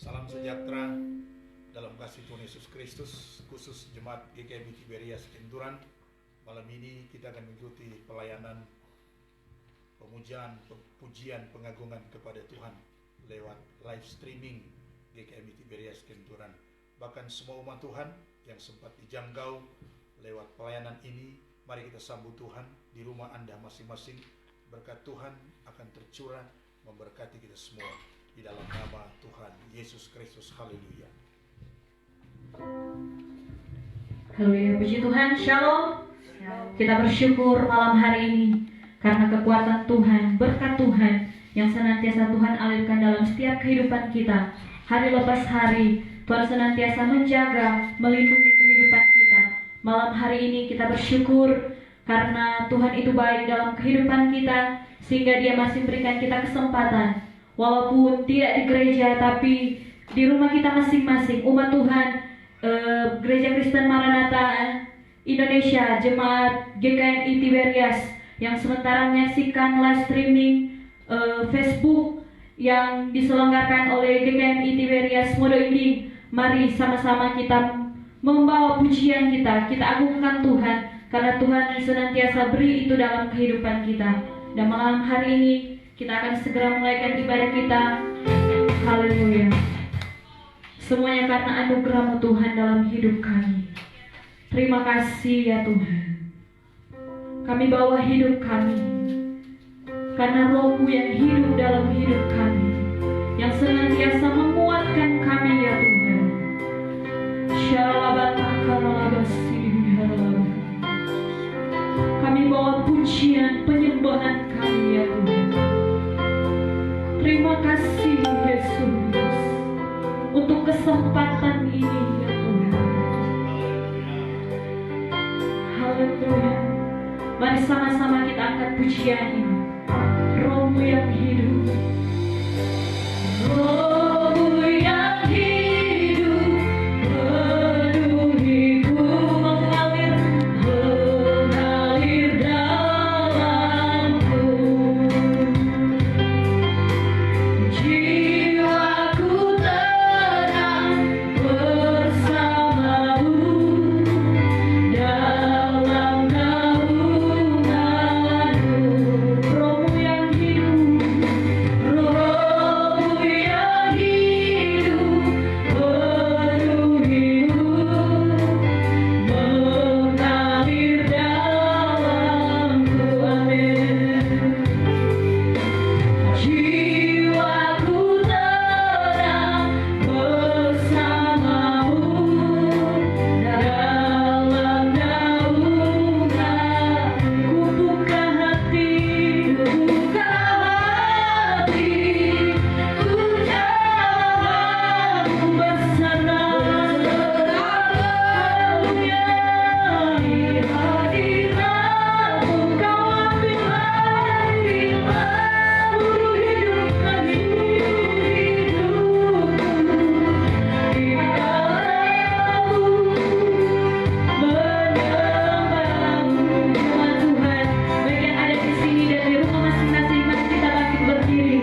Salam sejahtera dalam kasih Tuhan Yesus Kristus, khusus Jemaat GKMI Tiberias Kenturan. Malam ini kita akan mengikuti pelayanan pemujian, pujian, pengagungan kepada Tuhan lewat live streaming GKMI Tiberias Kenturan. Bahkan semua umat Tuhan yang sempat dijangkau lewat pelayanan ini, mari kita sambut Tuhan di rumah Anda masing-masing. Berkat Tuhan akan tercurah memberkati kita semua di dalam nama Tuhan Yesus Kristus. Haleluya. Haleluya, puji Tuhan. Shalom. Kita bersyukur malam hari ini karena kekuatan Tuhan, berkat Tuhan yang senantiasa Tuhan alirkan dalam setiap kehidupan kita. Hari lepas hari Tuhan senantiasa menjaga, melindungi kehidupan kita. Malam hari ini kita bersyukur karena Tuhan itu baik dalam kehidupan kita, sehingga Dia masih berikan kita kesempatan, walaupun tidak di gereja tapi di rumah kita masing-masing. Umat Tuhan, Gereja Kristen Maranatha Indonesia, Jemaat GKMI Tiberias yang sementara menyaksikan live streaming Facebook yang diselenggarakan oleh GKMI Tiberias Modo Inding. Mari sama-sama kita membawa pujian kita agungkan Tuhan, karena Tuhan senantiasa beri itu dalam kehidupan kita. Dan malam hari ini kita akan segera mulaikan ibadah kita. Haleluya. Semuanya karena anugerah-Mu Tuhan dalam hidup kami. Terima kasih ya Tuhan. Kami bawa hidup kami karena Roh-Mu yang hidup dalam hidup kami, yang senantiasa menguatkan kami ya Tuhan. Kami bawa pujian, penyembahan kami ya Tuhan. Terima kasih Yesus untuk kesempatan ini ya Tuhan. Haleluya. Mari sama-sama kita angkat pujian ini. Roh-Mu yang hidup, Roh-Mu yang hidup, penuhiku, mengalir dalamku. Jiwaku tenang bersama-Mu dalam naungan-Mu. Roh-Mu yang hidup, Roh-Mu yang hidup, penuhiku, mengalir dalamku. Amin. Jiwaku tenang bersama-Mu dalam naungan-Mu. Buka hati, jawab bersama. Haleluya, hadirat-Mu Kau ambil seluruh hidup kami, hidupku di dalam-Mu, menyembah-Mu. Tuhan, baik yang ada di sini dan di rumah masing-masing, mari kita bangkit berdiri.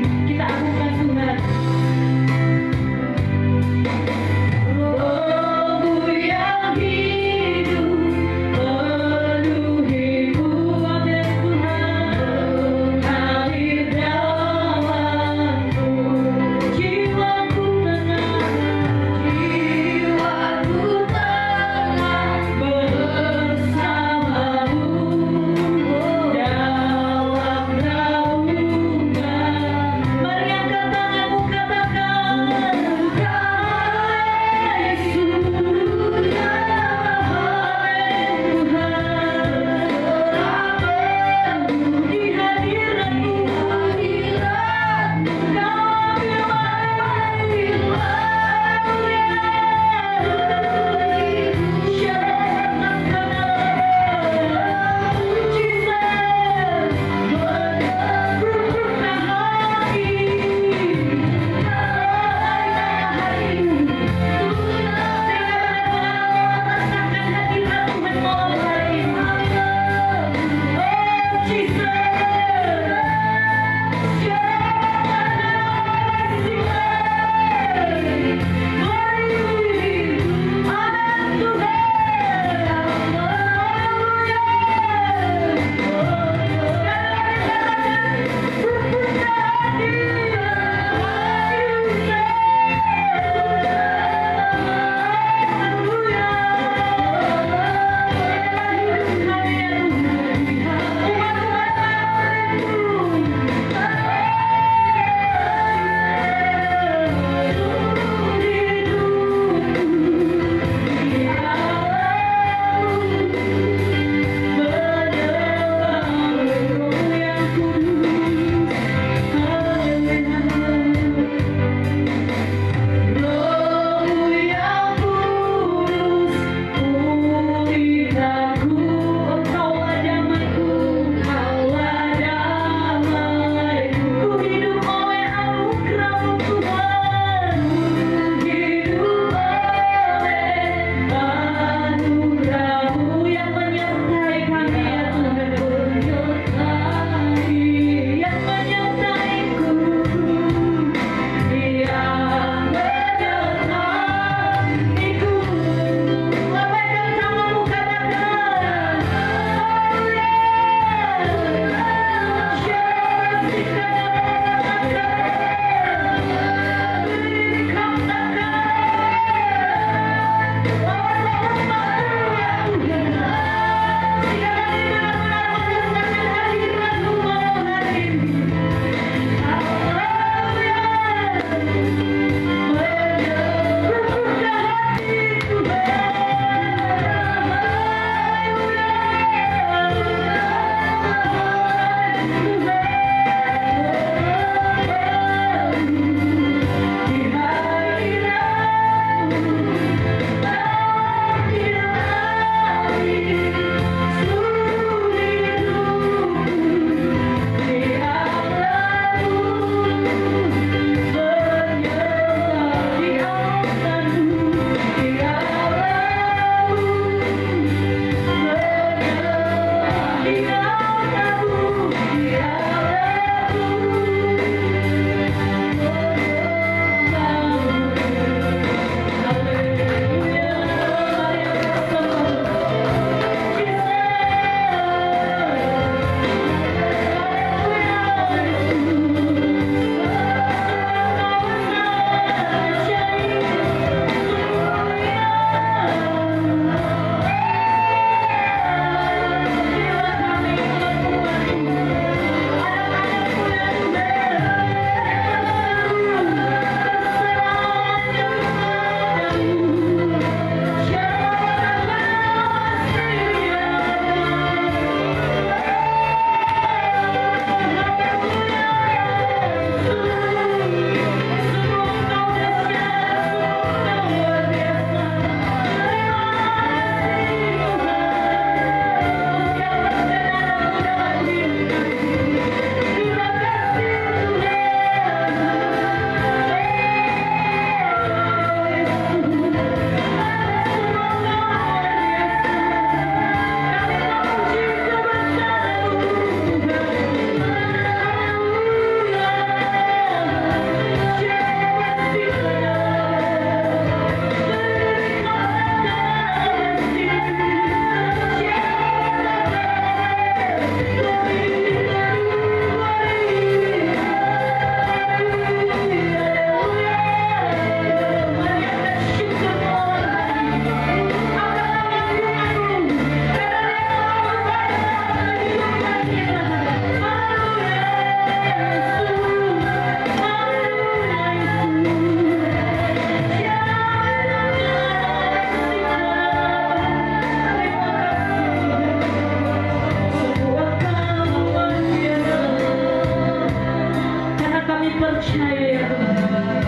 percaya ya Tuhan,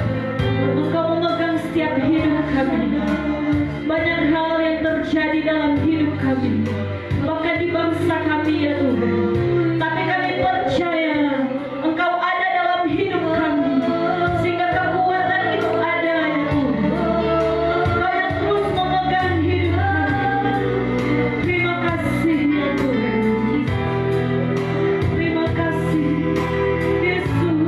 Engkau memegang setiap hidup kami. Banyak hal yang terjadi dalam hidup kami, bahkan di bangsa kami ya Tuhan. Tapi kami percaya Engkau ada dalam hidup kami, sehingga kekuatan itu ada ya Tuhan. Engkau yang terus memegang hidup kami. Terima kasih ya Tuhan. Terima kasih Yesus.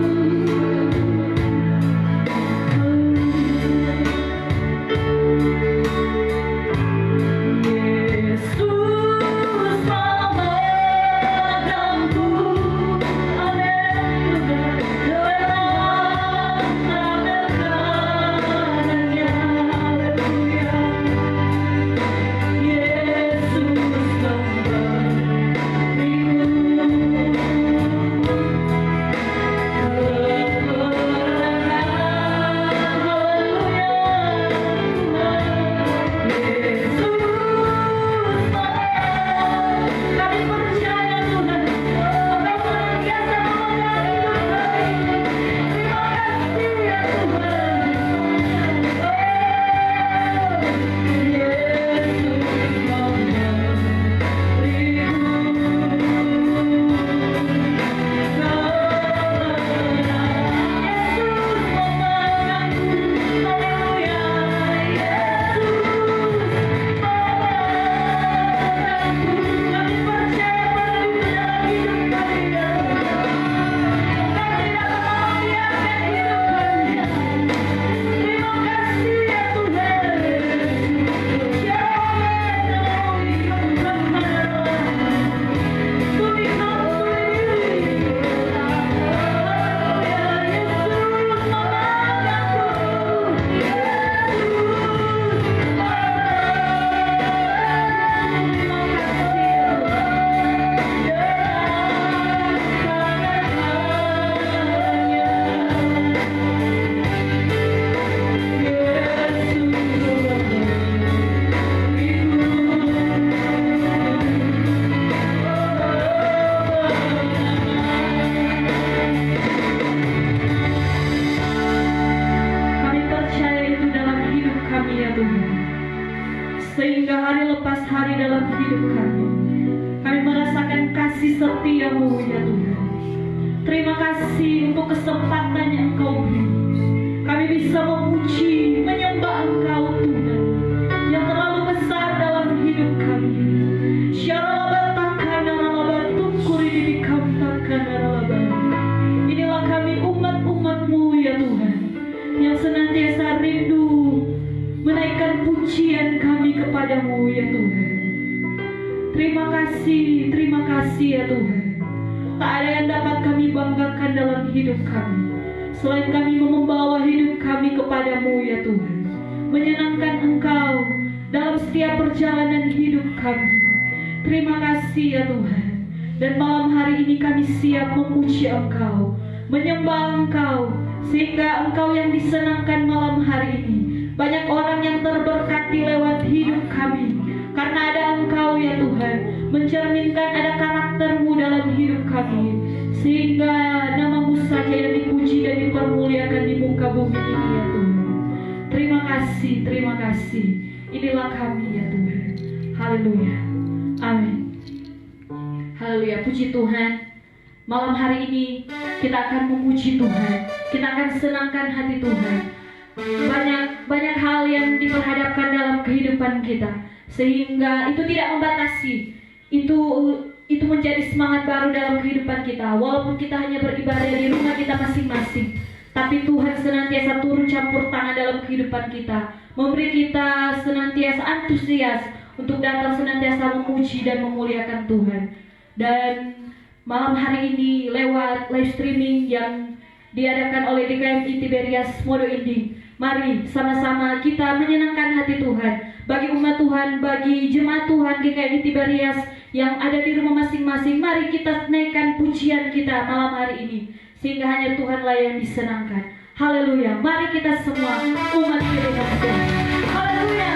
Sehingga hari lepas hari dalam hidup kami, kami merasakan kasih setia-Mu ya Tuhan. Terima kasih untuk kesempatan yang Engkau beri. Kami bisa memuji, menyembah Engkau Tuhan, yang terlalu besar dalam hidup kami. Inilah kami umat-umat-Mu ya Tuhan, yang senantiasa rindu menaikkan pujian kami kepadamu ya Tuhan. Terima kasih ya Tuhan. Tak ada yang dapat kami banggakan dalam hidup kami selain kami membawa hidup kami kepadamu ya Tuhan, menyenangkan Engkau dalam setiap perjalanan hidup kami. Terima kasih ya Tuhan. Dan malam hari ini kami siap memuji Engkau, menyembah Engkau, sehingga Engkau yang disenangkan malam hari ini. Banyak orang yang terberkati lewat hidup kami, karena ada Engkau ya Tuhan, mencerminkan ada karakter-Mu dalam hidup kami, sehingga nama-Mu saja yang dipuji dan dipermuliakan di muka bumi ini ya Tuhan. Terima kasih. Inilah kami ya Tuhan. Haleluya. Amin. Haleluya, puji Tuhan. Malam hari ini kita akan memuji Tuhan, kita akan senangkan hati Tuhan. Banyak hal yang diperhadapkan dalam kehidupan kita, sehingga itu tidak membatasi. Itu menjadi semangat baru dalam kehidupan kita. Walaupun kita hanya beribadah di rumah kita masing-masing, tapi Tuhan senantiasa turun campur tangan dalam kehidupan kita, memberi kita senantiasa antusias untuk datang senantiasa memuji dan memuliakan Tuhan. Dan malam hari ini lewat live streaming yang diadakan oleh DKMI Tiberias Modo Inding, mari sama-sama kita menyenangkan hati Tuhan. Bagi umat Tuhan, bagi jemaat Tuhan GKMI Tiberias yang ada di rumah masing-masing, mari kita naikkan pujian kita malam hari ini, sehingga hanya Tuhanlah yang disenangkan. Haleluya. Mari kita semua umat Tiberias. Haleluya.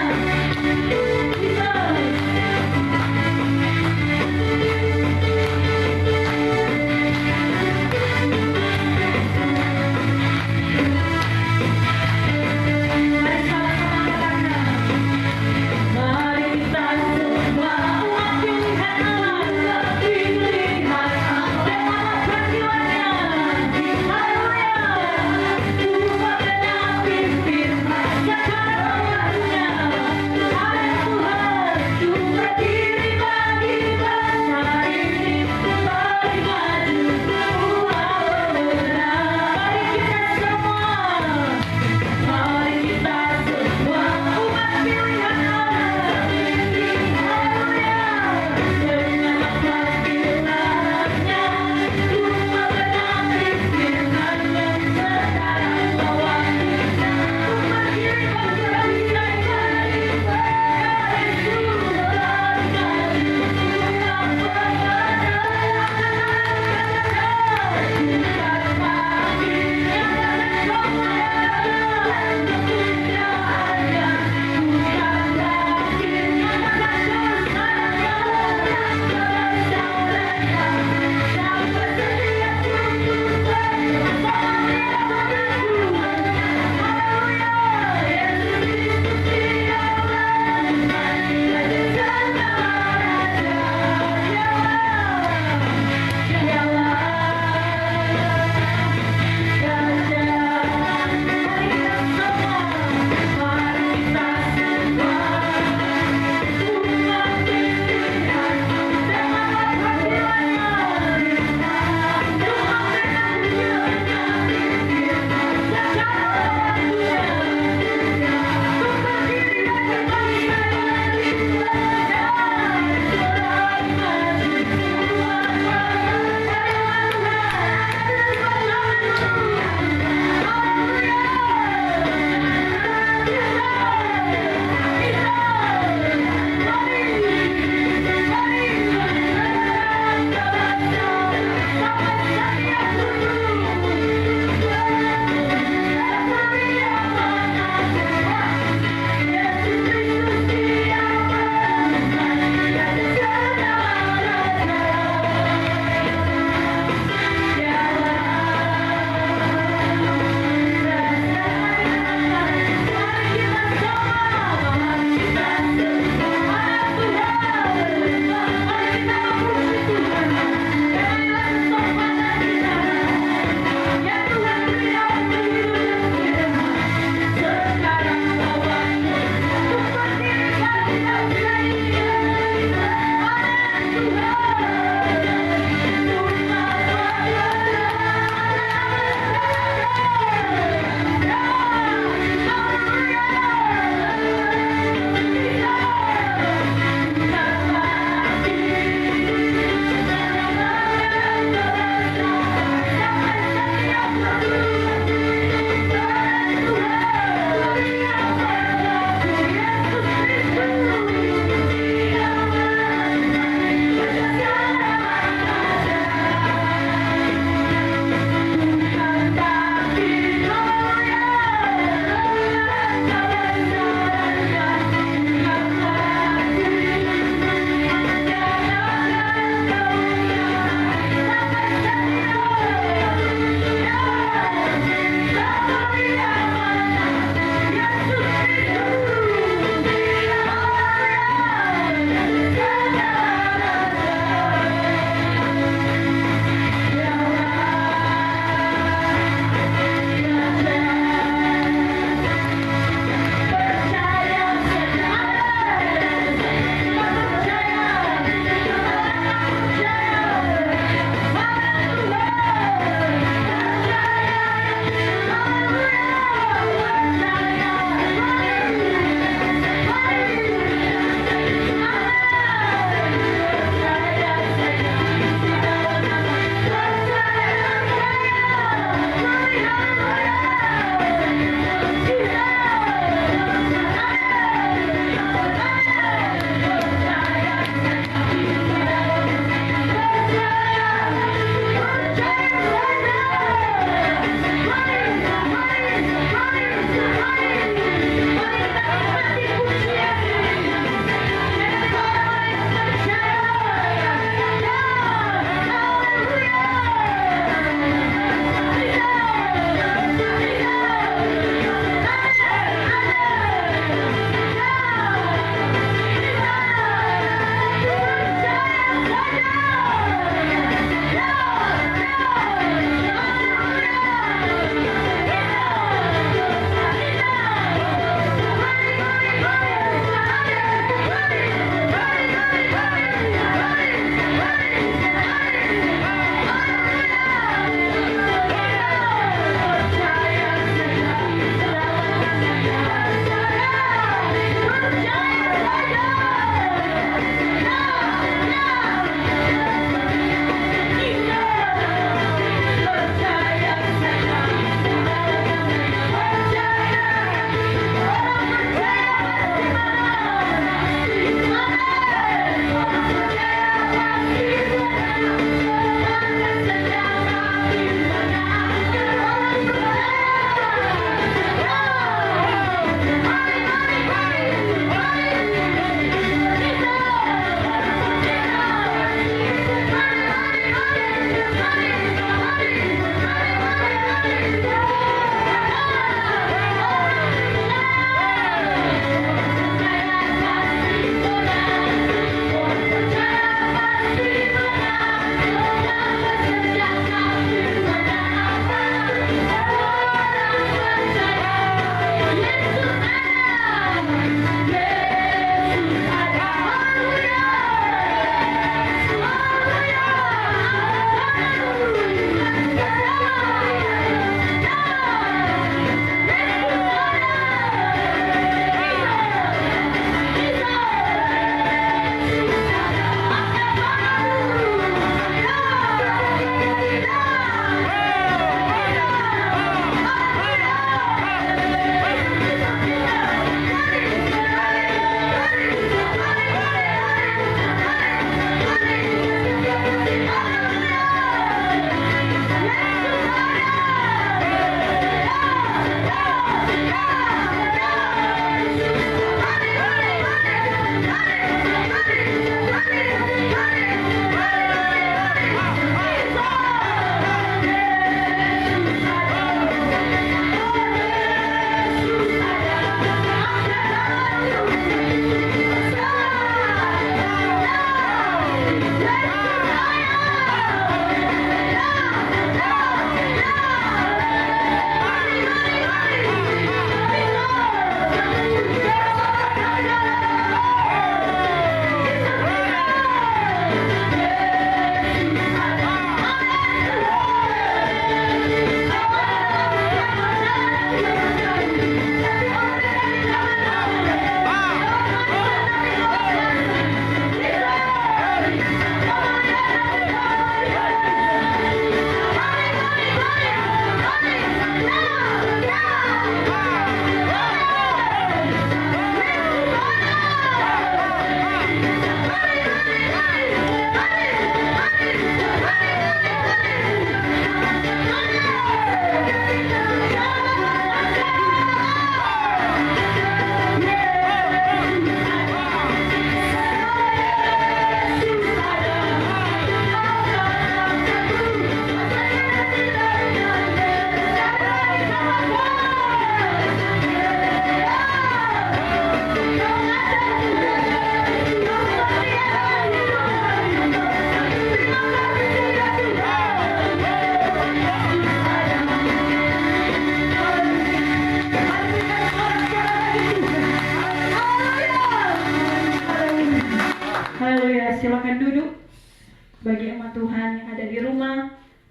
jemaat Tuhan yang ada di rumah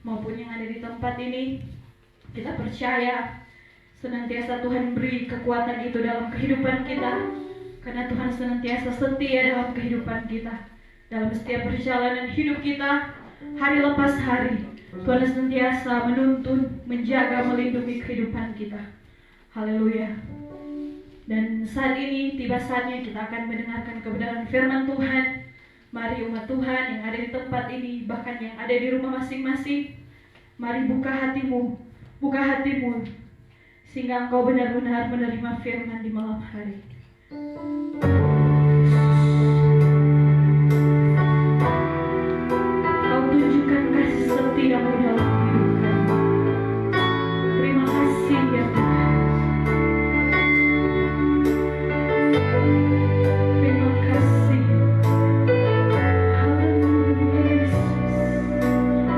maupun yang ada di tempat ini. Kita percaya senantiasa Tuhan beri kekuatan itu dalam kehidupan kita, karena Tuhan senantiasa setia dalam kehidupan kita. Dalam setiap perjalanan hidup kita, hari lepas hari, Tuhan senantiasa menuntun, menjaga, melindungi kehidupan kita. Haleluya. Dan saat ini tiba saatnya kita akan mendengarkan kebenaran firman Tuhan. Mari umat Tuhan yang ada di tempat ini, bahkan yang ada di rumah masing-masing, mari buka hatimu, sehingga engkau benar-benar menerima firman di malam hari. Kau tunjukkan kasih setiamu dalam hidup kami. Terima kasih ya Tuhan. Terima kasih. Haleluya Yesus. Haleluya.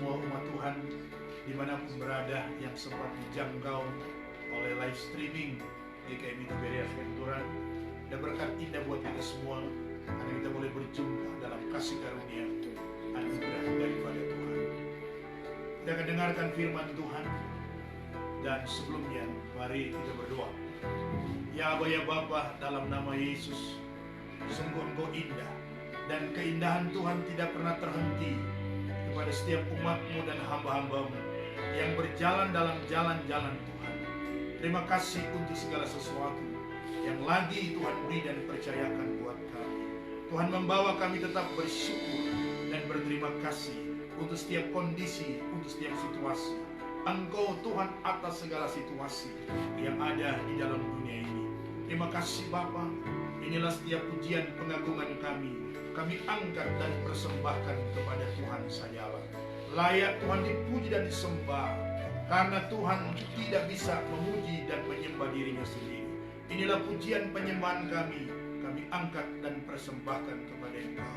semua umat Tuhan dimanapun berada yang sempat dijangkau oleh live streaming GKMI Tiberias Kenturan. Dan berkat indah buat kita semua karena kita boleh berjumpa dalam kasih karunia anugerah daripada Tuhan. Kita akan dengarkan firman Tuhan, dan sebelumnya mari kita berdoa. Ya Aba ya Bapa, dalam nama Yesus, sungguh Engkau indah, dan keindahan Tuhan tidak pernah terhenti kepada setiap umat-Mu dan hamba-hamba-Mu yang berjalan dalam jalan-jalan Tuhan. Terima kasih untuk segala sesuatu yang lagi Tuhan beri dan percayakan buat kami. Tuhan membawa kami tetap bersyukur dan berterima kasih untuk setiap kondisi, untuk setiap situasi. Engkau Tuhan atas segala situasi yang ada di dalam dunia ini. Terima kasih Bapa. Inilah setiap pujian pengagungan kami. Kami angkat dan persembahkan kepada Tuhan sajalah. Layak Tuhan dipuji dan disembah, karena Tuhan tidak bisa memuji dan menyembah dirinya sendiri. Inilah pujian penyembahan kami angkat dan persembahkan kepada Engkau.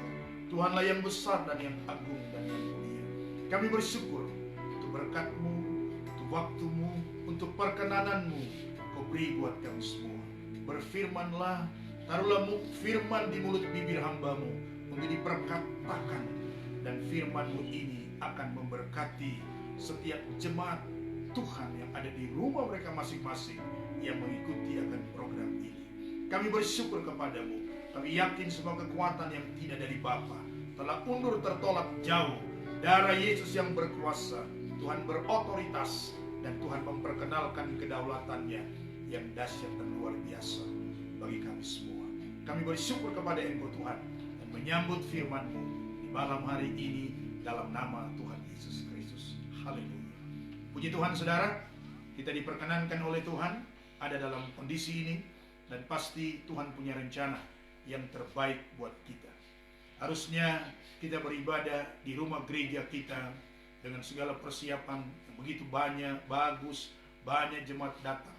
Tuhanlah yang besar dan yang agung dan yang mulia. Kami bersyukur untuk berkat-Mu, untuk waktu-Mu, untuk perkenanan-Mu. Kau beri buat kami semua. Berfirmanlah, taruhlah firman di mulut bibir hamba-Mu untuk diperkatakan, dan firman-Mu ini akan memberkati setiap jemaat Tuhan yang ada di rumah mereka masing-masing yang mengikuti akan program ini. Kami bersyukur kepadamu. Kami yakin semua kekuatan yang tidak dari Bapa telah undur tertolak jauh. Darah Yesus yang berkuasa, Tuhan berotoritas, dan Tuhan memperkenalkan kedaulatannya yang dahsyat dan luar biasa bagi kami semua. Kami bersyukur kepada Engkau Tuhan dan menyambut firman-Mu di malam hari ini dalam nama Tuhan Yesus Kristus. Haleluya. Puji Tuhan saudara, kita diperkenankan oleh Tuhan ada dalam kondisi ini, dan pasti Tuhan punya rencana yang terbaik buat kita. Harusnya kita beribadah di rumah gereja kita dengan segala persiapan yang begitu banyak, bagus, banyak jemaat datang.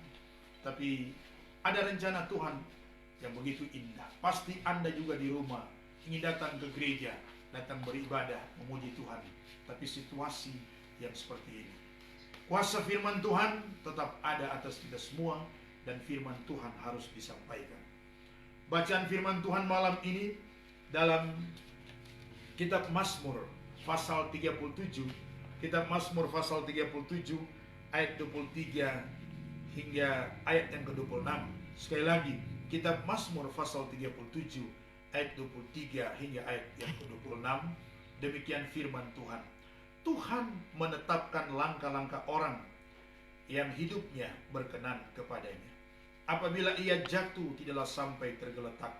Tapi ada rencana Tuhan yang begitu indah. Pasti Anda juga di rumah ingin datang ke gereja, datang beribadah, memuji Tuhan. Tapi situasi yang seperti ini, kuasa firman Tuhan tetap ada atas kita semua, dan firman Tuhan harus disampaikan. Bacaan firman Tuhan malam ini dalam kitab Mazmur pasal 37. Kitab Mazmur pasal 37 ayat 23 hingga ayat yang ke-26. Sekali lagi, kitab Mazmur pasal 37 ayat 23 hingga ayat yang ke-26. Demikian firman Tuhan. Tuhan menetapkan langkah-langkah orang yang hidupnya berkenan kepadanya. Apabila ia jatuh, tidaklah sampai tergeletak,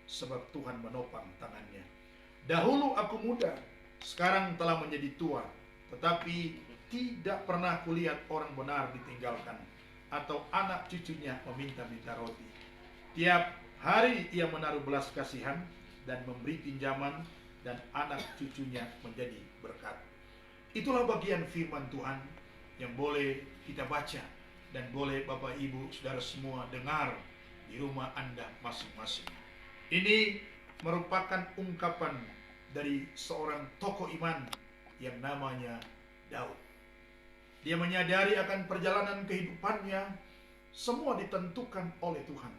sebab Tuhan menopang tangannya. Dahulu aku muda, sekarang telah menjadi tua, tetapi tidak pernah kulihat orang benar ditinggalkan, atau anak cucunya meminta-minta roti. Tiap hari ia menaruh belas kasihan dan memberi pinjaman, dan anak cucunya menjadi berkat. Itulah bagian firman Tuhan yang boleh kita baca, dan boleh Bapak Ibu Saudara semua dengar di rumah Anda masing-masing. Ini merupakan ungkapan dari seorang tokoh iman yang namanya Daud. Dia menyadari akan perjalanan kehidupannya semua ditentukan oleh Tuhan.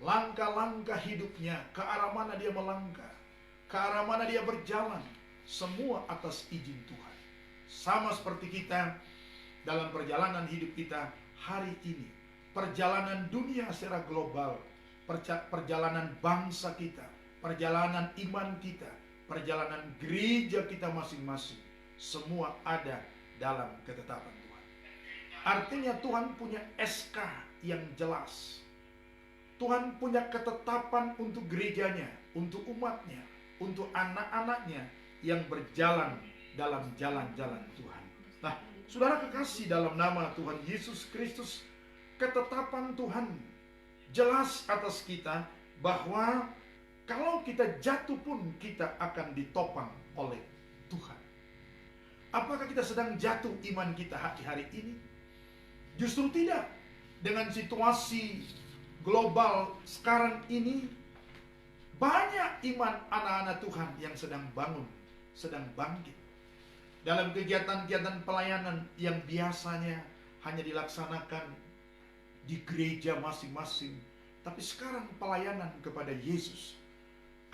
Langkah-langkah hidupnya, ke arah mana dia melangkah, ke arah mana dia berjalan, semua atas izin Tuhan. Sama seperti kita dalam perjalanan hidup kita hari ini, perjalanan dunia secara global, perjalanan bangsa kita, perjalanan iman kita, perjalanan gereja kita masing-masing, semua ada dalam ketetapan Tuhan. Artinya Tuhan punya SK yang jelas. Tuhan punya ketetapan untuk gerejanya, untuk umatnya, untuk anak-anaknya yang berjalan dalam jalan-jalan Tuhan. Nah, saudara kekasih dalam nama Tuhan Yesus Kristus, ketetapan Tuhan jelas atas kita bahwa kalau kita jatuh pun kita akan ditopang oleh Tuhan. Apakah kita sedang jatuh iman kita hari ini? Justru tidak. Dengan situasi global sekarang ini, banyak iman anak-anak Tuhan yang sedang bangun, sedang bangkit. dalam kegiatan-kegiatan pelayanan yang biasanya hanya dilaksanakan di gereja masing-masing, tapi sekarang pelayanan kepada Yesus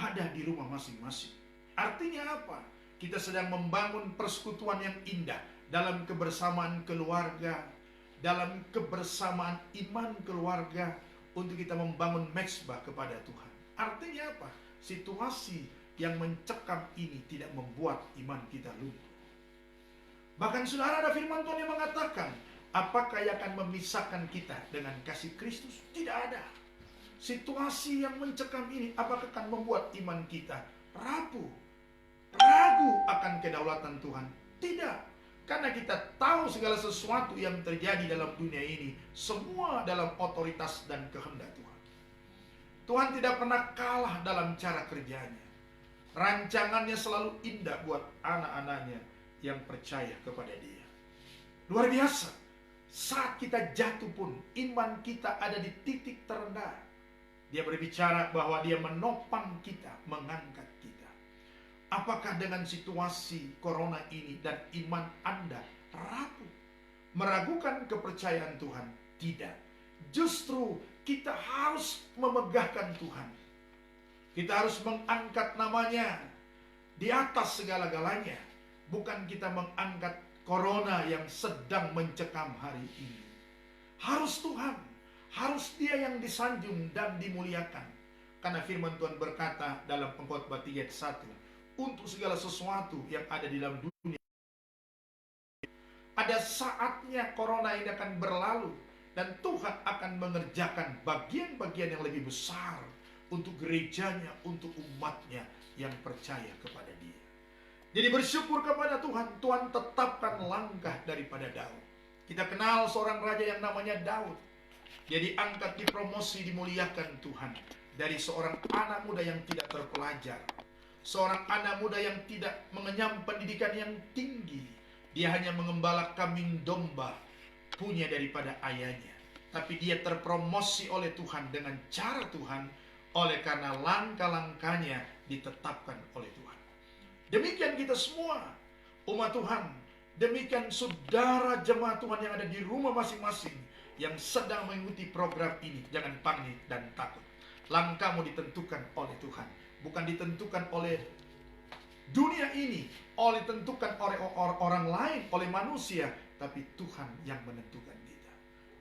ada di rumah masing-masing. Artinya apa? Kita sedang membangun persekutuan yang indah dalam kebersamaan keluarga, dalam kebersamaan iman keluarga, untuk kita membangun mezbah kepada Tuhan. Artinya apa? Situasi yang mencekam ini tidak membuat iman kita lumpuh. Bahkan saudara, ada firman Tuhan yang mengatakan, apakah yang akan memisahkan kita dengan kasih Kristus? Tidak ada. Situasi yang mencekam ini apakah akan membuat iman kita rapuh, ragu akan kedaulatan Tuhan? Tidak. Karena kita tahu segala sesuatu yang terjadi dalam dunia ini semua dalam otoritas dan kehendak Tuhan. Tuhan tidak pernah kalah dalam cara kerjanya. Rancangannya selalu indah buat anak-anaknya yang percaya kepada Dia. Luar biasa. Saat kita jatuh pun iman kita ada di titik terendah. Dia berbicara bahwa Dia menopang kita, mengangkat kita. Apakah dengan situasi corona ini dan iman Anda rapuh, meragukan kepercayaan Tuhan? Tidak. Justru kita harus memegahkan Tuhan. Kita harus mengangkat namanya di atas segala-galanya. Bukan kita mengangkat corona yang sedang mencekam hari ini. Harus Tuhan, harus Dia yang disanjung dan dimuliakan. Karena firman Tuhan berkata dalam Pengkhotbah 3 ayat 1, untuk segala sesuatu yang ada di dalam dunia, ada saatnya corona ini akan berlalu, dan Tuhan akan mengerjakan bagian-bagian yang lebih besar untuk gerejanya, untuk umatnya yang percaya kepada Dia. Jadi bersyukur kepada Tuhan. Tuhan tetapkan langkah daripada Daud. Kita kenal seorang raja yang namanya Daud. Dia diangkat, dipromosi, dimuliakan Tuhan dari seorang anak muda yang tidak terpelajar, seorang anak muda yang tidak mengenyam pendidikan yang tinggi. Dia hanya mengembala kambing domba punya daripada ayahnya. Tapi dia terpromosi oleh Tuhan dengan cara Tuhan, oleh karena langkah-langkahnya ditetapkan oleh Tuhan. Demikian kita semua umat Tuhan. Demikian saudara jemaat Tuhan yang ada di rumah masing-masing yang sedang mengikuti program ini. Jangan panik dan takut. Langkahmu ditentukan oleh Tuhan, bukan ditentukan oleh dunia ini, ditentukan oleh orang lain, oleh manusia, tapi Tuhan yang menentukan kita.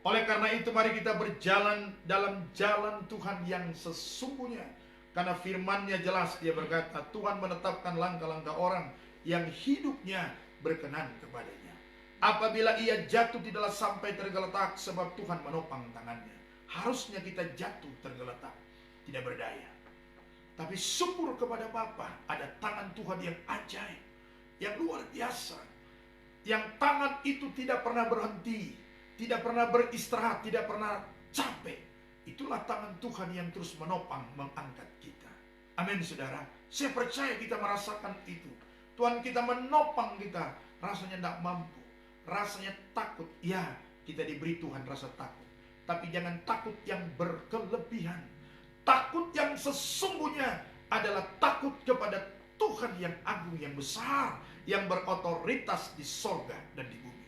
Oleh karena itu mari kita berjalan dalam jalan Tuhan yang sesungguhnya. Karena firman-Nya jelas, Dia berkata, Tuhan menetapkan langkah-langkah orang yang hidupnya berkenan kepadanya. Apabila ia jatuh tidaklah sampai tergeletak, sebab Tuhan menopang tangannya. Harusnya kita jatuh tergeletak, tidak berdaya. Tapi syukur kepada Bapa, ada tangan Tuhan yang ajaib, yang luar biasa. Yang tangan itu tidak pernah berhenti, tidak pernah beristirahat, tidak pernah capek. Itulah tangan Tuhan yang terus menopang, mengangkat kita. Amin saudara. Saya percaya kita merasakan itu. Tuhan kita menopang kita. Rasanya tidak mampu, rasanya takut. Ya, kita diberi Tuhan rasa takut. Tapi jangan takut yang berkelebihan. Takut yang sesungguhnya adalah takut kepada Tuhan yang agung, yang besar, yang berotoritas di sorga dan di bumi.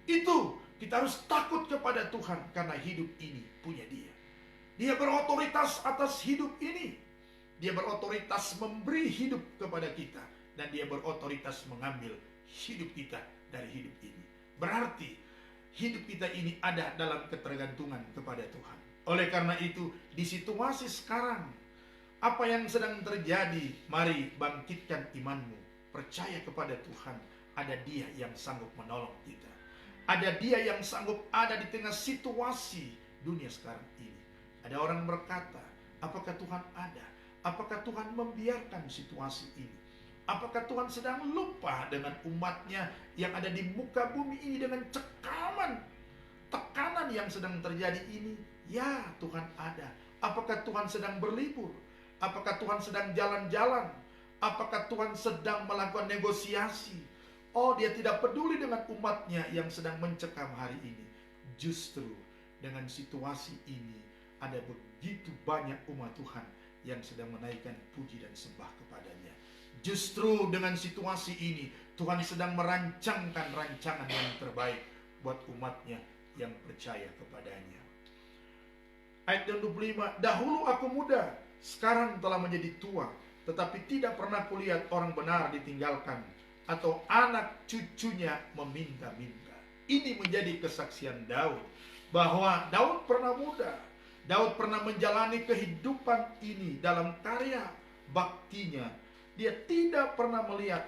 Itu kita harus takut kepada Tuhan, karena hidup ini punya Dia. Dia berotoritas atas hidup ini. Dia berotoritas memberi hidup kepada kita, dan Dia berotoritas mengambil hidup kita dari hidup ini. Berarti hidup kita ini ada dalam ketergantungan kepada Tuhan. Oleh karena itu, di situasi sekarang, apa yang sedang terjadi, mari bangkitkan imanmu. Percaya kepada Tuhan. Ada Dia yang sanggup menolong kita. Ada Dia yang sanggup ada di tengah situasi dunia sekarang ini. Ada orang berkata, apakah Tuhan ada? Apakah Tuhan membiarkan situasi ini? Apakah Tuhan sedang lupa dengan umatnya yang ada di muka bumi ini dengan cekaman, tekanan yang sedang terjadi ini? Ya, Tuhan ada. Apakah Tuhan sedang berlibur? Apakah Tuhan sedang jalan-jalan? Apakah Tuhan sedang melakukan negosiasi? Oh, Dia tidak peduli dengan umatnya yang sedang mencekam hari ini. Justru dengan situasi ini ada begitu banyak umat Tuhan yang sedang menaikkan puji dan sembah kepadanya. Justru dengan situasi ini Tuhan sedang merancangkan rancangan yang terbaik buat umatnya yang percaya kepadanya. Ayat yang 25, dahulu aku muda, sekarang telah menjadi tua, tetapi tidak pernah kulihat orang benar ditinggalkan, atau anak cucunya meminta-minta. Ini menjadi kesaksian Daud, bahwa Daud pernah muda, Daud pernah menjalani kehidupan ini dalam karya baktinya. Dia tidak pernah melihat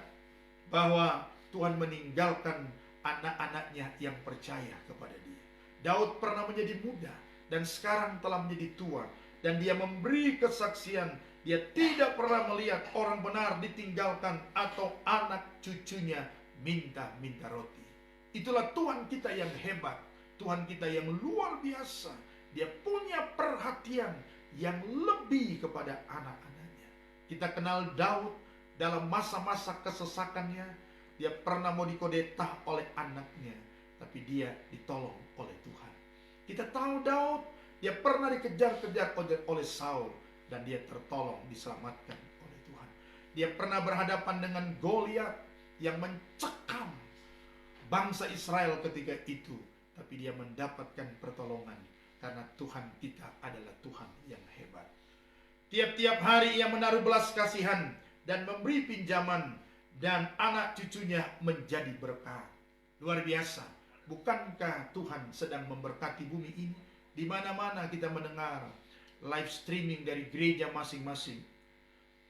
bahwa Tuhan meninggalkan anak-anaknya yang percaya kepada dia. Daud pernah menjadi muda dan sekarang telah menjadi tua, dan dia memberi kesaksian dia tidak pernah melihat orang benar ditinggalkan atau anak cucunya minta-minta roti. Itulah Tuhan kita yang hebat, Tuhan kita yang luar biasa. Dia punya perhatian yang lebih kepada anak-anaknya. Kita kenal Daud dalam masa-masa kesesakannya. Dia pernah mau dikodetah oleh anaknya, tapi dia ditolong oleh Tuhan. Kita tahu Daud, dia pernah dikejar-kejar oleh Saul, dan dia tertolong, diselamatkan oleh Tuhan. Dia pernah berhadapan dengan Goliat yang mencekam bangsa Israel ketika itu, tapi dia mendapatkan pertolongan karena Tuhan kita adalah Tuhan yang hebat. Tiap-tiap hari ia menaruh belas kasihan dan memberi pinjaman, dan anak cucunya menjadi berkat. Luar biasa. Bukankah Tuhan sedang memberkati bumi ini? Di mana-mana kita mendengar live streaming dari gereja masing-masing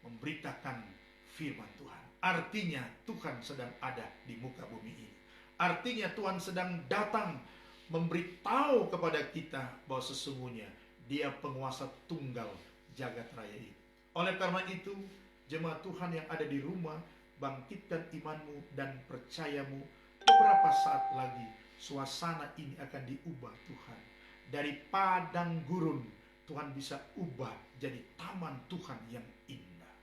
memberitakan firman Tuhan. Artinya Tuhan sedang ada di muka bumi ini. Artinya Tuhan sedang datang memberitahu kepada kita bahwa sesungguhnya Dia penguasa tunggal jagat raya ini. Oleh karena itu, jemaat Tuhan yang ada di rumah, bangkitkan imanmu dan percayamu. Beberapa saat lagi suasana ini akan diubah Tuhan. Dari padang gurun Tuhan bisa ubah jadi taman Tuhan yang indah.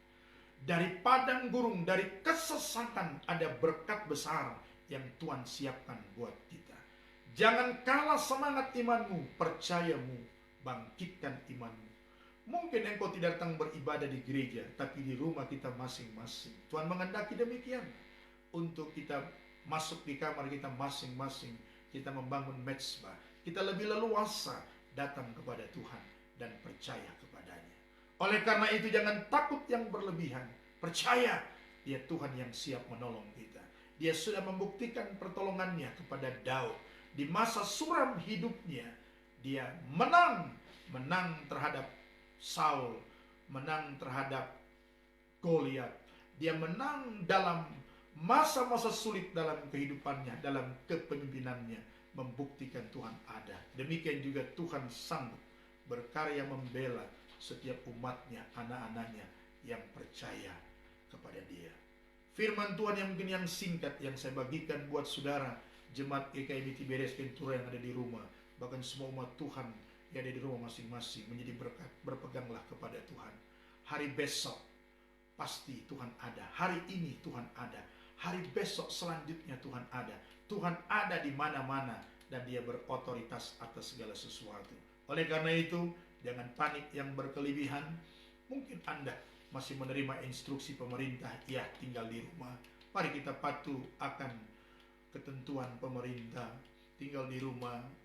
Dari padang gurun, dari kesesakan ada berkat besar yang Tuhan siapkan buat kita. Jangan kalah semangat imanmu, percayamu, bangkitkan imanmu. Mungkin engkau tidak datang beribadah di gereja, tapi di rumah kita masing-masing. Tuhan menghendaki demikian. Untuk kita masuk di kamar kita masing-masing, kita membangun mezbah. Kita lebih leluasa datang kepada Tuhan dan percaya kepadanya. Oleh karena itu jangan takut yang berlebihan. Percaya Dia Tuhan yang siap menolong kita. Dia sudah membuktikan pertolongannya kepada Daud. Di masa suram hidupnya, dia menang terhadap Saul, menang terhadap Goliat. Dia menang dalam masa-masa sulit dalam kehidupannya, dalam kepemimpinannya, membuktikan Tuhan ada. Demikian juga Tuhan sanggup berkarya membela setiap umatnya, anak-anaknya yang percaya kepada Dia. Firman Tuhan yang mungkin yang singkat yang saya bagikan buat saudara jemaat GKI Tiberias Kentura yang ada di rumah, bahkan semua umat Tuhan yang ada di rumah masing-masing menjadi berkat. Berpeganglah kepada Tuhan. Hari besok pasti Tuhan ada. Hari ini Tuhan ada. Hari besok selanjutnya Tuhan ada. Tuhan ada di mana-mana dan Dia berotoritas atas segala sesuatu. Oleh karena itu, jangan panik yang berkelebihan. Mungkin Anda masih menerima instruksi pemerintah, ya tinggal di rumah. Mari kita patuh akan ketentuan pemerintah. Tinggal di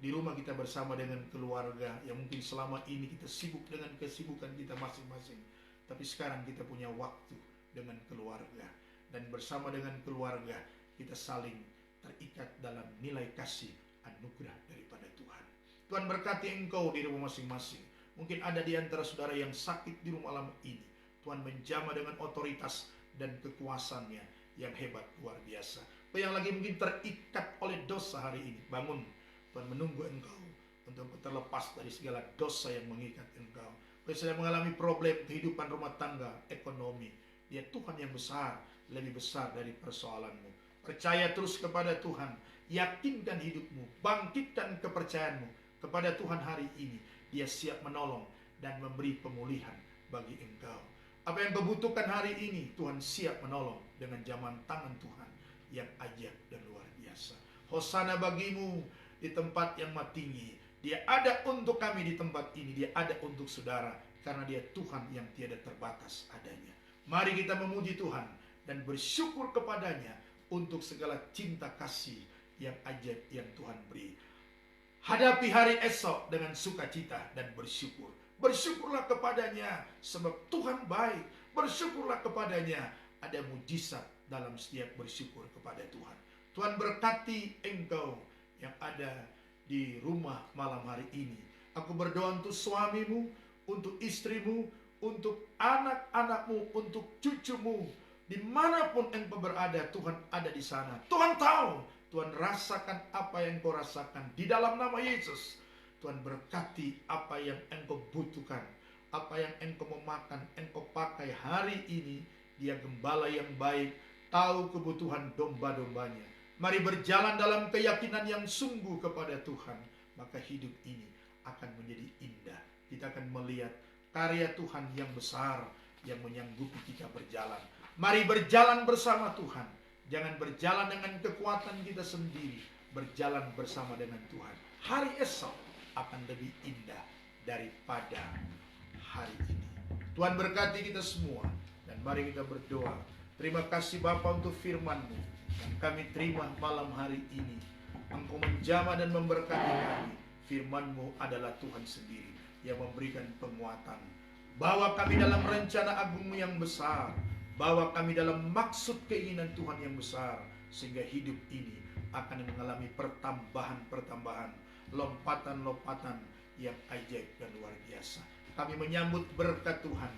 rumah kita bersama dengan keluarga yang mungkin selama ini kita sibuk dengan kesibukan kita masing-masing. Tapi sekarang kita punya waktu dengan keluarga, dan bersama dengan keluarga kita saling terikat dalam nilai kasih anugerah daripada Tuhan. Tuhan berkati engkau di rumah masing-masing. Mungkin ada di antara saudara yang sakit di rumah malam ini. Tuhan menjamah dengan otoritas dan kekuasaannya yang hebat luar biasa. Yang lagi mungkin terikat oleh dosa hari ini, bangun. Tuhan menunggu engkau untuk terlepas dari segala dosa yang mengikat engkau. Yang sedang mengalami problem kehidupan rumah tangga, ekonomi, Dia Tuhan yang besar, lebih besar dari persoalanmu. Percaya terus kepada Tuhan, yakinkan hidupmu, bangkitkan kepercayaanmu kepada Tuhan hari ini. Dia siap menolong dan memberi pemulihan bagi engkau. Apa yang kau butuhkan hari ini, Tuhan siap menolong dengan jaman tangan Tuhan yang ajaib dan luar biasa. Hosana bagimu di tempat yang maha tinggi. Dia ada untuk kami di tempat ini. Dia ada untuk saudara, karena Dia Tuhan yang tiada terbatas adanya. Mari kita memuji Tuhan dan bersyukur kepadanya untuk segala cinta kasih yang ajaib yang Tuhan beri. Hadapi hari esok dengan sukacita dan bersyukur. Bersyukurlah kepadanya sebab Tuhan baik. Bersyukurlah kepadanya, ada mujizat dalam setiap bersyukur kepada Tuhan. Tuhan berkati engkau yang ada di rumah malam hari ini. Aku berdoa untuk suamimu, untuk istrimu, untuk anak-anakmu, untuk cucumu. Dimanapun engkau berada, Tuhan ada di sana. Tuhan tahu, Tuhan rasakan apa yang kau rasakan. Di dalam nama Yesus, Tuhan berkati apa yang engkau butuhkan, apa yang engkau memakan, engkau pakai hari ini. Dia gembala yang baik, tahu kebutuhan domba-dombanya. Mari berjalan dalam keyakinan yang sungguh kepada Tuhan, maka hidup ini akan menjadi indah. Kita akan melihat karya Tuhan yang besar yang menyanggupi kita berjalan. Mari berjalan bersama Tuhan. Jangan berjalan dengan kekuatan kita sendiri, berjalan bersama dengan Tuhan. Hari esok akan lebih indah daripada hari ini. Tuhan berkati kita semua, dan mari kita berdoa. Terima kasih Bapa untuk firman-Mu yang kami terima malam hari ini. Engkau menjamah dan memberkati kami. Firman-Mu adalah Tuhan sendiri yang memberikan penguatan. Bawa kami dalam rencana agung-Mu yang besar. Bawa kami dalam maksud keinginan Tuhan yang besar, sehingga hidup ini akan mengalami pertambahan-pertambahan, lompatan-lompatan yang ajaib dan luar biasa. Kami menyambut berkat Tuhan.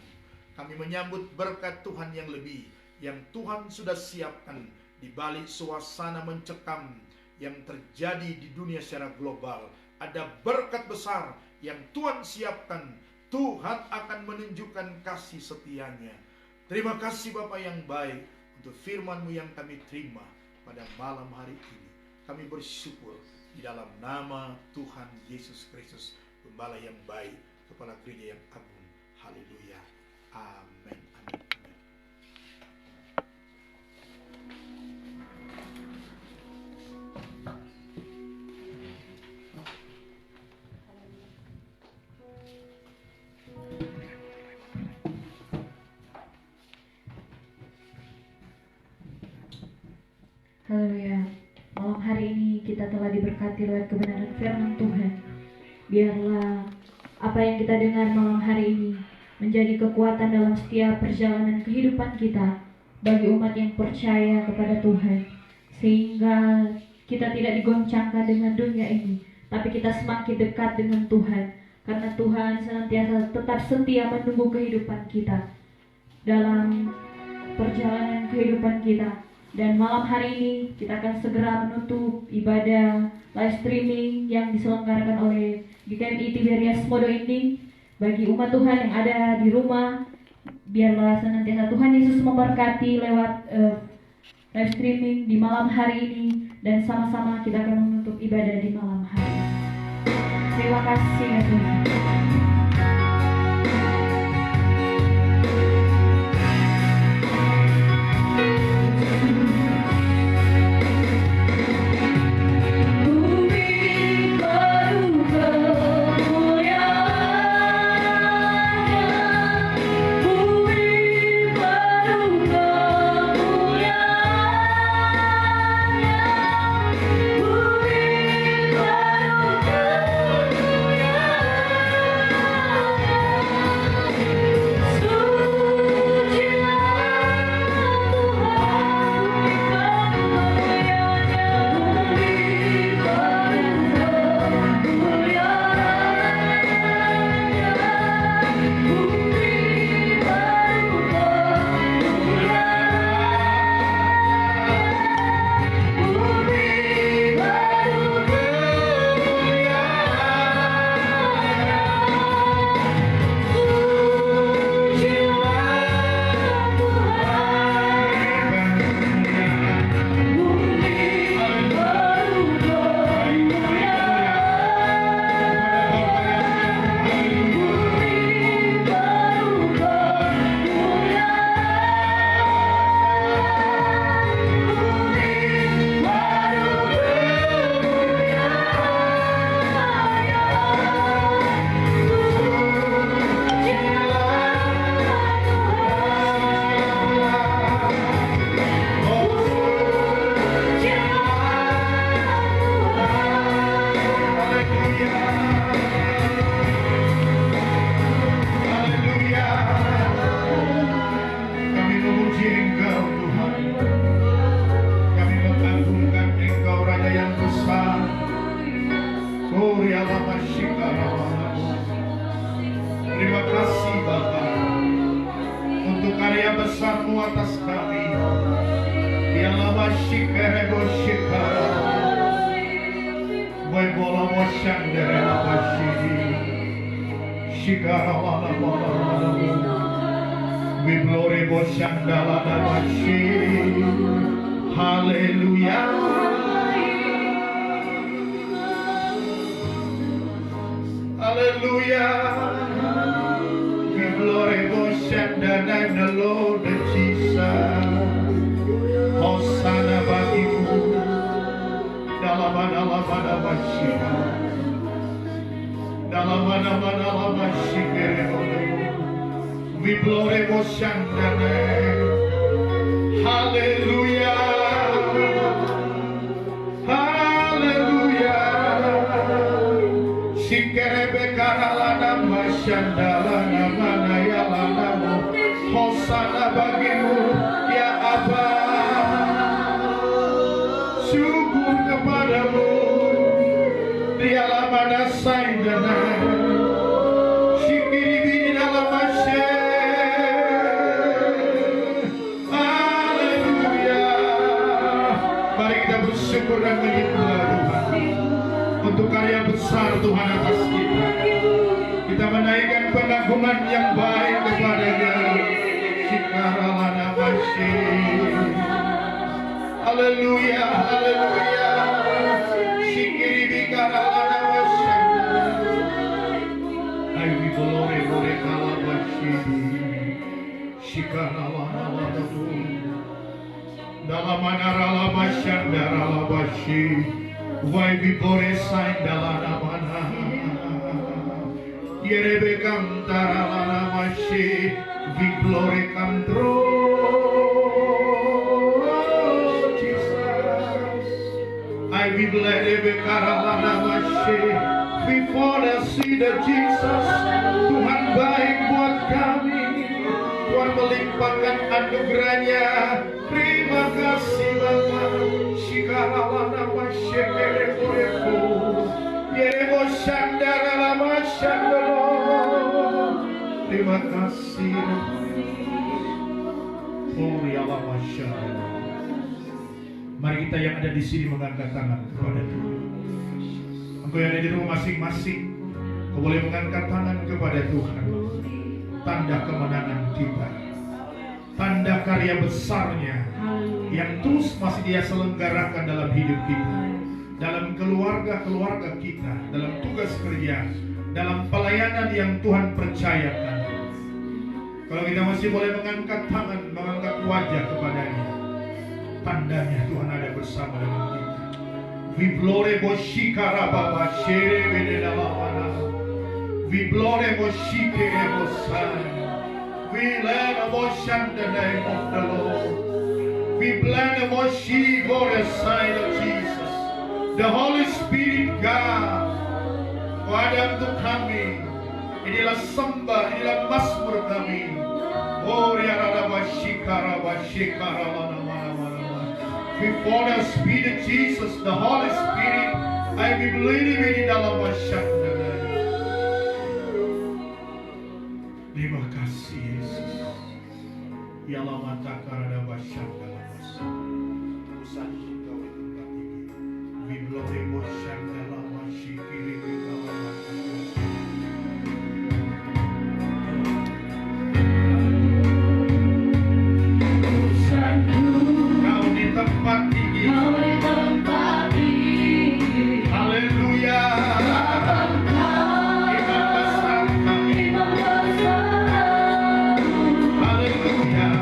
Kami menyambut berkat Tuhan yang lebih, yang Tuhan sudah siapkan di balik suasana mencekam yang terjadi di dunia secara global. Ada berkat besar yang Tuhan siapkan. Tuhan akan menunjukkan kasih setia-Nya. Terima kasih Bapa yang baik untuk firman-Mu yang kami terima pada malam hari ini. Kami bersyukur di dalam nama Tuhan Yesus Kristus, Gembala yang baik, Kepala Gereja yang agung. Haleluya. Amin. Amin. Haleluya. Malam hari ini kita telah diberkati oleh kebenaran firman Tuhan. Biarlah apa yang kita dengar malam hari ini menjadi kekuatan dalam setiap perjalanan kehidupan kita bagi umat yang percaya kepada Tuhan, sehingga kita tidak digoncangkan dengan dunia ini, tapi kita semakin dekat dengan Tuhan, karena Tuhan senantiasa tetap setia menunggu kehidupan kita dalam perjalanan kehidupan kita. Dan malam hari ini kita akan segera menutup ibadah live streaming yang diselenggarakan oleh GKMI Tiberias Modo Inding. Bagi umat Tuhan yang ada di rumah, biarlah senantiasa Tuhan Yesus memberkati lewat live streaming di malam hari ini, dan sama-sama kita akan menutup ibadah di malam hari ini. Terima kasih ya Tuhan. Bumi baru kemuliaan karya besar-Mu atas kami. Dialah masyikere bosyikara. Boy bola mosyandere masyidi. Shikara wala wala wala. We glory bosyandala masyidi. Hallelujah. Hallelujah. We glory worship the name the Lord Jesus. Hosanna bagimu. Dalabana basyika. Dalabana basyikere. We glory worship the name. Hallelujah. Sikerebe karalana masyandalana manayalanamu. Hosana bagimu ya Aba. Syukur kepadamu. Dialah mana saindana. Sikiribi dalam masya. Haleluya. Mari kita bersyukur dan menyembah Tuhan untuk karya besar Tuhan atas kita. Kita menaikkan pengagungan yang baik kepada-Nya. Sikaralana masyid. Haleluya, haleluya. Sikiribi karalana masyid. Ayo we glory kala masyid. Sikaralana masyid. Dalam manarala masyid darala masyid. Why we bore sign dalana mana Yerebe kantara lana mashi we glory kantro Jesus I we blede karalana mashi we wanna see the Jesus Tuhan baik buat kami Tuhan melimpahkan anugerahnya terima kasih Bapa Shikaralana masyekere kureku Yerebo shandara masyandalo terima kasih Muriala masyandalo. Mari kita yang ada di sini mengangkat tangan kepada Tuhan. Engkau yang ada di rumah masing-masing kau boleh mengangkat tangan kepada Tuhan. Tanda kemenangan kita, tanda karya besarnya yang terus masih Dia selenggarakan dalam hidup kita, dalam keluarga-keluarga kita, dalam tugas kerja, dalam pelayanan yang Tuhan percayakan. Kalau kita masih boleh mengangkat tangan, mengangkat wajah kepada-Nya, tandanya Tuhan ada bersama dengan kita. We glory boshikara baba shere bedelamana. We glory boshikere bosai. We learn about the name of the Lord. We blend the worship for the sign of Jesus. The Holy Spirit God. Pada untuk kami. Inilah sembah, inilah mazmur kami. Oh, riarada bashikara bashikara lana mana mana. Before the Spirit Jesus, the Holy Spirit, I will believe in dalam masyarakat. Terima kasih Yesus. Ya lama takarada masyarakat. Urusan kita itu kami. We glory worship dalam masyikiri dalam Kau di tempat tinggi. Haleluya. Haleluya.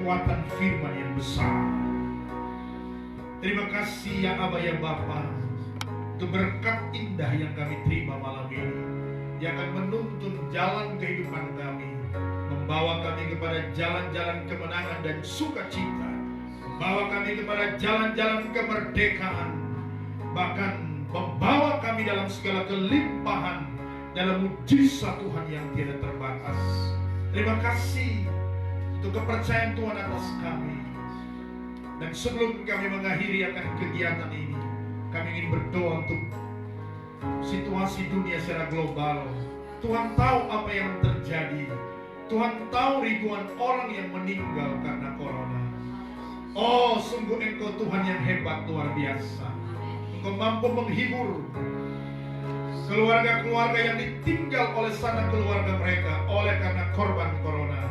kekuatan firman yang besar. Terima kasih ya Aba ya Bapa, untuk berkat indah yang kami terima malam ini, yang akan menuntun jalan kehidupan kami, membawa kami kepada jalan-jalan kemenangan dan sukacita, membawa kami kepada jalan-jalan kemerdekaan, bahkan membawa kami dalam segala kelimpahan, dalam mujizat Tuhan yang tidak terbatas. Terima kasih untuk kepercayaan Tuhan atas kami. Dan sebelum kami mengakhiri akan kegiatan ini, kami ingin berdoa untuk situasi dunia secara global. Tuhan tahu apa yang terjadi. Tuhan tahu ribuan orang yang meninggal karena corona. Oh, sungguh Engkau Tuhan yang hebat, luar biasa. Engkau mampu menghibur keluarga-keluarga yang ditinggal oleh sanak keluarga mereka oleh karena korban corona.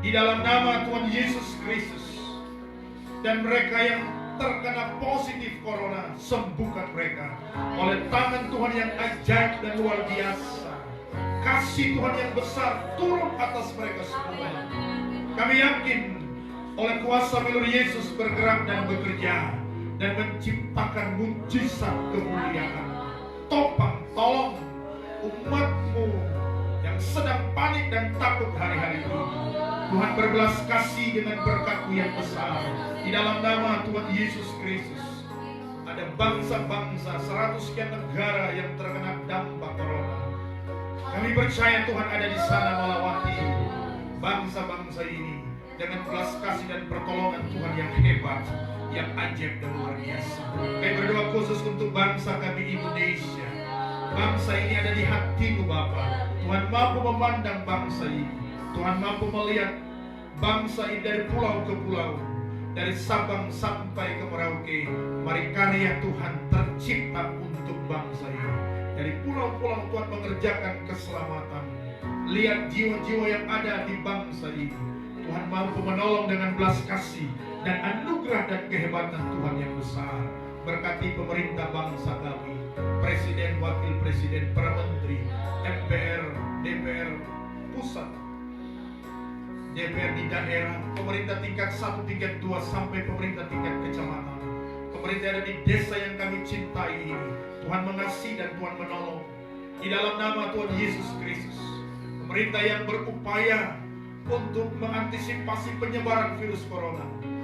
Di dalam nama Tuhan Yesus Kristus. Dan mereka yang terkena positif corona, sembuhkan mereka oleh tangan Tuhan yang ajaib dan luar biasa. Kasih Tuhan yang besar turun atas mereka semua. Kami yakin oleh kuasa milik Yesus bergerak dan bekerja dan menciptakan mujizat kemuliaan. Topang, tolong umat-Mu yang sedang panik dan takut hari-hari ini. Tuhan berbelas kasih dengan berkat-Mu yang besar. Di dalam nama Tuhan Yesus Kristus, ada bangsa-bangsa 100 sekian negara yang terkena dampak corona. Kami percaya Tuhan ada di sana melawati bangsa-bangsa ini dengan belas kasih dan pertolongan Tuhan yang hebat, yang ajaib dan luar biasa. Kami berdoa khusus untuk bangsa kami Indonesia. Bangsa ini ada di hati-Mu Bapa. Tuhan mampu memandang bangsa ini. Tuhan mampu melihat bangsa ini dari pulau ke pulau, dari Sabang sampai ke Merauke. Mari karya Tuhan tercipta untuk bangsa ini. Dari pulau-pulau Tuhan mengerjakan keselamatan. Lihat jiwa-jiwa yang ada di bangsa ini. Tuhan mampu menolong dengan belas kasih dan anugerah dan kehebatan Tuhan yang besar. Berkati pemerintah bangsa kami, Presiden, Wakil Presiden, para menteri, MPR, DPR pusat, DPR di daerah, pemerintah tingkat 1, tingkat 2, sampai pemerintah tingkat kecamatan. Pemerintah ada di desa yang kami cintai ini. Tuhan mengasihi dan Tuhan menolong. Di dalam nama Tuhan Yesus Kristus. Pemerintah yang berupaya untuk mengantisipasi penyebaran virus corona.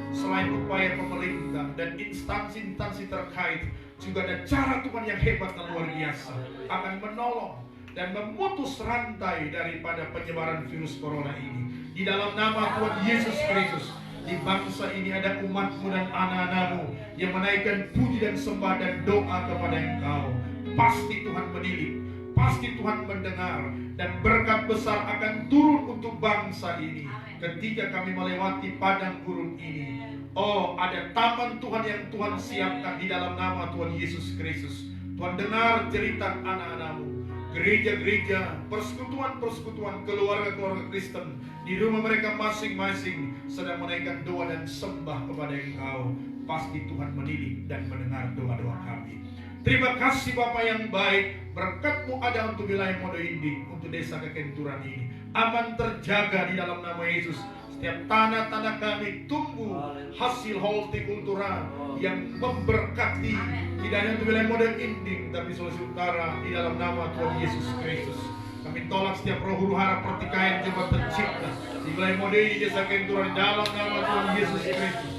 Selain upaya pemerintah dan instansi-instansi terkait, juga ada cara Tuhan yang hebat dan luar biasa akan menolong dan memutus rantai daripada penyebaran virus corona ini. Di dalam nama Tuhan Yesus Kristus, di bangsa ini ada umat-Mu dan anak-anak-Mu yang menaikkan puji dan sembah dan doa kepada Engkau. Pasti Tuhan menilik, pasti Tuhan mendengar, dan berkat besar akan turun untuk bangsa ini. Ketika kami melewati padang gurun ini, oh, ada taman Tuhan yang Tuhan siapkan di dalam nama Tuhan Yesus Kristus. Tuhan dengar cerita anak-anak-Mu, gereja-gereja, persekutuan-persekutuan, keluarga-keluarga Kristen di rumah mereka masing-masing sedang menaikkan doa dan sembah kepada Engkau. Pasti Tuhan menilik dan mendengar doa-doa kami. Terima kasih Bapa yang baik, berkat-Mu ada untuk wilayah Modo Inding, untuk desa Kekenturan ini. Aman terjaga di dalam nama Yesus. Setiap tanah-tanah kami tumbuh hasil hortikultura yang memberkati, tidak hanya untuk wilayah Modo Inding, tapi Sulawesi Utara, di dalam nama Tuhan Yesus Kristus. Kami tolak setiap roh huru hara pertikaian coba tercipta di wilayah Modo Inding, desa Kekenturan, dalam nama Tuhan Yesus Kristus.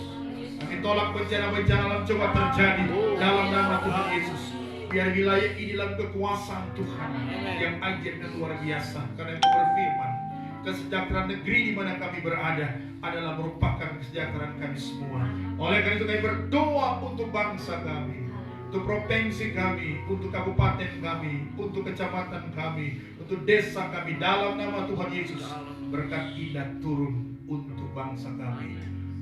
Kami tolak bencana-bencana alam coba terjadi dalam nama Tuhan Yesus. Biar wilayah ini dalam kekuasaan Tuhan yang ajaib dan luar biasa. Karena Engkau berfirman, kesejahteraan negeri di mana kami berada adalah merupakan kesejahteraan kami semua. Oleh karena itu kami berdoa untuk bangsa kami, untuk provinsi kami, untuk kabupaten kami, untuk kecamatan kami, untuk desa kami, dalam nama Tuhan Yesus. Berkat indah turun untuk bangsa kami,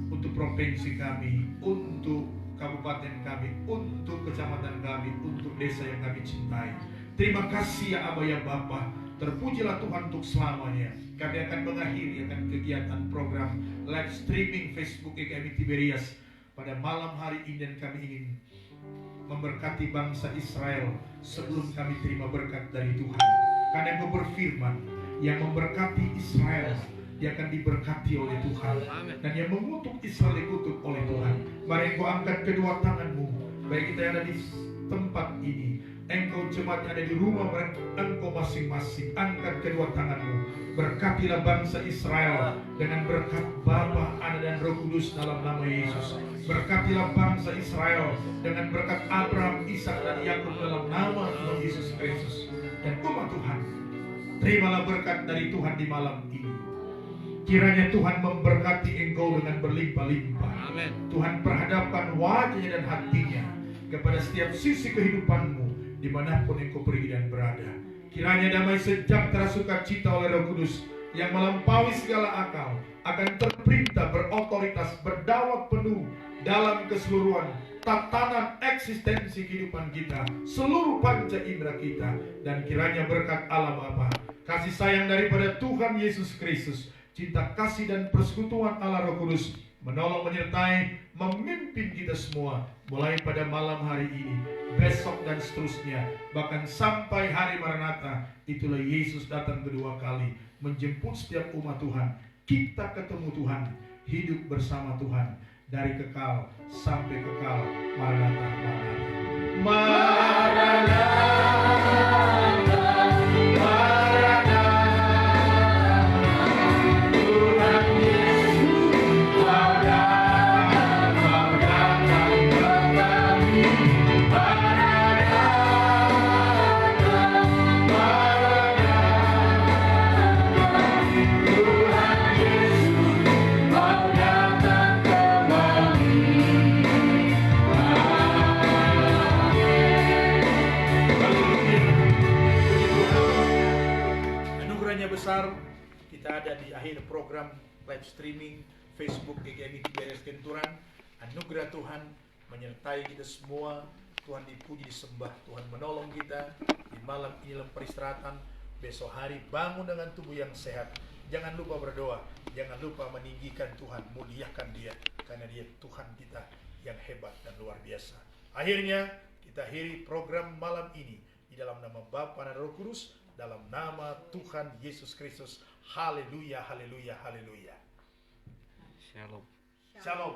untuk provinsi kami, untuk kabupaten kami, untuk kecamatan kami, untuk desa yang kami cintai. Terima kasih ya Aba ya Bapa. Terpujilah Tuhan untuk selamanya. Kami akan mengakhiri kegiatan program live streaming Facebook GKMI Tiberias pada malam hari ini, dan kami ingin memberkati bangsa Israel sebelum kami terima berkat dari Tuhan. Karena Engkau berfirman, yang memberkati Israel dia akan diberkati oleh Tuhan. Dan yang mengutuk Israel dikutuk oleh Tuhan. Mari engkau angkat kedua tanganmu, baik kita yang ada di tempat ini, engkau jemaat yang ada di rumah engkau masing-masing, angkat kedua tanganmu. Berkatilah bangsa Israel dengan berkat Bapa, Anak dan Roh Kudus dalam nama Yesus. Berkatilah bangsa Israel dengan berkat Abraham, Ishak dan Yakub dalam nama Tuhan Yesus Kristus. Dan umat Tuhan, terimalah berkat dari Tuhan di malam ini. Kiranya Tuhan memberkati engkau dengan berlimpah-limpah. Tuhan perhadapkan wajahnya dan hatinya kepada setiap sisi kehidupanmu dimanapun engkau pergi dan berada. Kiranya damai sejahtera sukacita oleh Roh Kudus yang melampaui segala akal akan terperintah, berotoritas, berdaulat penuh dalam keseluruhan tatanan eksistensi kehidupan kita, seluruh panca indera kita. Dan kiranya berkat Allah Bapa, kasih sayang daripada Tuhan Yesus Kristus, cinta kasih dan persekutuan Allah Roh Kudus menolong, menyertai, memimpin kita semua mulai pada malam hari ini, besok dan seterusnya, bahkan sampai hari Maranatha. Itulah Yesus datang kedua kali menjemput setiap umat Tuhan. Kita ketemu Tuhan, hidup bersama Tuhan dari kekal sampai kekal. Maranatha, Maranatha, Maranatha, Maranatha. Besar, kita ada di akhir program live streaming Facebook GKMI Tiberias Kenturan. Anugerah Tuhan menyertai kita semua. Tuhan dipuji, disembah. Tuhan menolong kita di malam ini dalam peristirahatan. Besok hari bangun dengan tubuh yang sehat. Jangan lupa berdoa, jangan lupa meninggikan Tuhan, muliakan Dia, karena Dia Tuhan kita yang hebat dan luar biasa. Akhirnya kita akhiri program malam ini di dalam nama Bapa dan Roh Kudus, dalam nama Tuhan Yesus Kristus. Haleluya, haleluya, haleluya. Shalom. Shalom.